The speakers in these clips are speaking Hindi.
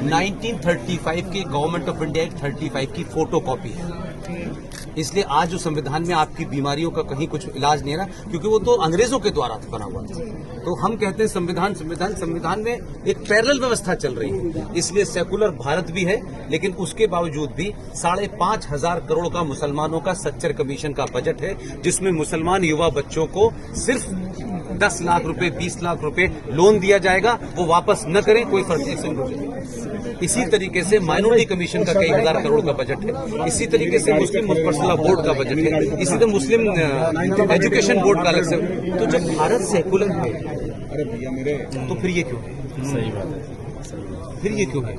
1935 के गवर्नमेंट ऑफ इंडिया एक्ट 35 की फोटो कॉपी है। इसलिए आज जो संविधान में आपकी बीमारियों का कहीं कुछ इलाज नहीं रहा, क्योंकि वो तो अंग्रेजों के द्वारा बना हुआ था। तो हम कहते हैं संविधान में एक पैरेलल व्यवस्था चल रही है। इसलिए सेकुलर भारत भी है, लेकिन उसके बावजूद भी 5,500 करोड़ का मुसलमानों का सच्चर कमीशन का बजट है, जिसमें मुसलमान युवा बच्चों को सिर्फ 10 लाख रुपए 20 लाख रुपए लोन दिया जाएगा, वो वापस न करें, कोई फर्क नहीं। इसी तरीके से माइनॉरिटी कमीशन का कई हजार करोड़ का बजट है। इसी तरीके से मुस्लिम पर्सनल बोर्ड का बजट है। इसी तरह मुस्लिम एजुकेशन बोर्ड का अलग से। तो जब भारत सेकुलर है तो फिर ये क्यों है? सही बात है। फिर ये क्यों है?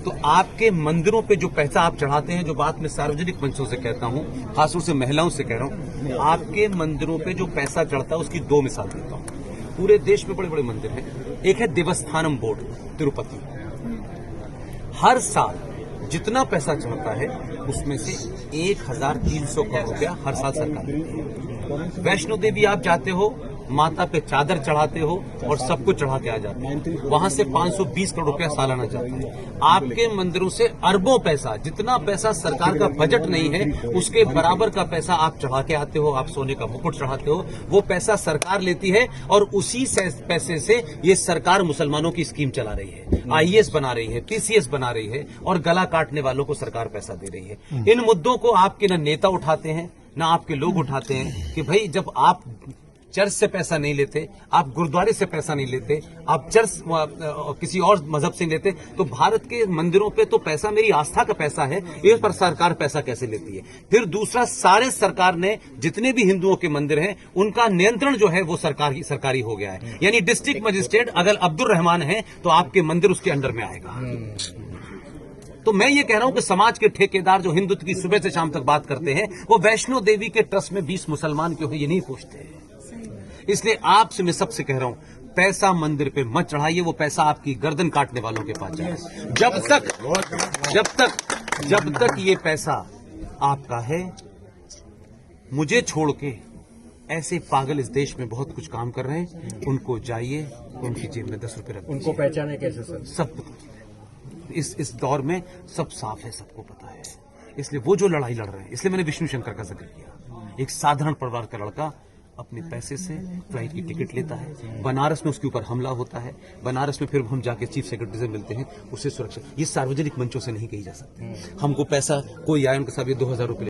तो आपके मंदिरों पे जो पैसा आप चढ़ाते हैं, जो बात मैं सार्वजनिक मंचों से कहता हूं, खासतौर से महिलाओं से कह रहा हूं, आपके मंदिरों पे जो पैसा चढ़ता है उसकी 2 मिसाल देता हूं। पूरे देश में बड़े बड़े मंदिर हैं। एक है देवस्थानम बोर्ड तिरुपति। हर साल जितना पैसा चढ़ता है उसमें से 1,300 करोड़ रुपया हर साल सरकार देती है। वैष्णो देवी आप जाते हो, माता पे चादर चढ़ाते हो और सब कुछ चढ़ा के आ जाते हो, वहां से 520 करोड़ रुपया सालाना जाता है। आपके मंदिरों से अरबों पैसा, जितना पैसा सरकार का बजट नहीं है उसके बराबर का पैसा आप चढ़ा के आते हो। आप सोने का मुकुट चढ़ाते हो, वो पैसा सरकार लेती है और उसी पैसे से ये सरकार मुसलमानों की स्कीम चला रही है, IAS बना रही है, PCS बना रही है और गला काटने वालों को सरकार पैसा दे रही है। इन मुद्दों को आपके न नेता उठाते हैं न आपके लोग उठाते हैं कि भाई जब आप चर्च से पैसा नहीं लेते, आप गुरुद्वारे से पैसा नहीं लेते, आप चर्च किसी और मजहब से नहीं लेते, तो भारत के मंदिरों पे तो पैसा मेरी आस्था का पैसा है, इस पर सरकार पैसा कैसे लेती है? फिर दूसरा, सारे सरकार ने जितने भी हिंदुओं के मंदिर हैं उनका नियंत्रण जो है वो सरकारी हो गया है। यानी डिस्ट्रिक्ट मजिस्ट्रेट अगर अब्दुल रहमान है तो आपके मंदिर उसके अंडर में आएगा। तो मैं ये कह रहा हूं कि समाज के ठेकेदार जो हिंदुत्व की सुबह से शाम तक बात करते हैं, वो वैष्णो देवी के ट्रस्ट में 20 मुसलमान क्यों है ये नहीं पूछते। इसलिए आपसे मैं सबसे कह रहा हूं, पैसा मंदिर पे मत चढ़ाइए, वो पैसा आपकी गर्दन काटने वालों के पास जाए। जब तक ये पैसा आपका है, मुझे छोड़ के ऐसे पागल इस देश में बहुत कुछ काम कर रहे हैं, उनको जाइए, उनकी जेब में 10 रुपए रख दीजिए। उनको पहचाने कैसे सर? सब इस दौर में सब साफ है, सबको पता है। इसलिए वो जो लड़ाई लड़ रहे हैं, इसलिए मैंने विष्णु शंकर का जिक्र किया। एक साधारण परिवार का लड़का अपने पैसे से फ्लाइट की टिकट लेता है, बनारस में उसके ऊपर हमला होता है, बनारस में फिर हम जाके चीफ सेक्रेटरी से मिलते हैं, उससे सुरक्षा। ये सार्वजनिक मंचों से नहीं कही जा सकती। हमको पैसा कोई आया उनके साथ 2,000 रुपये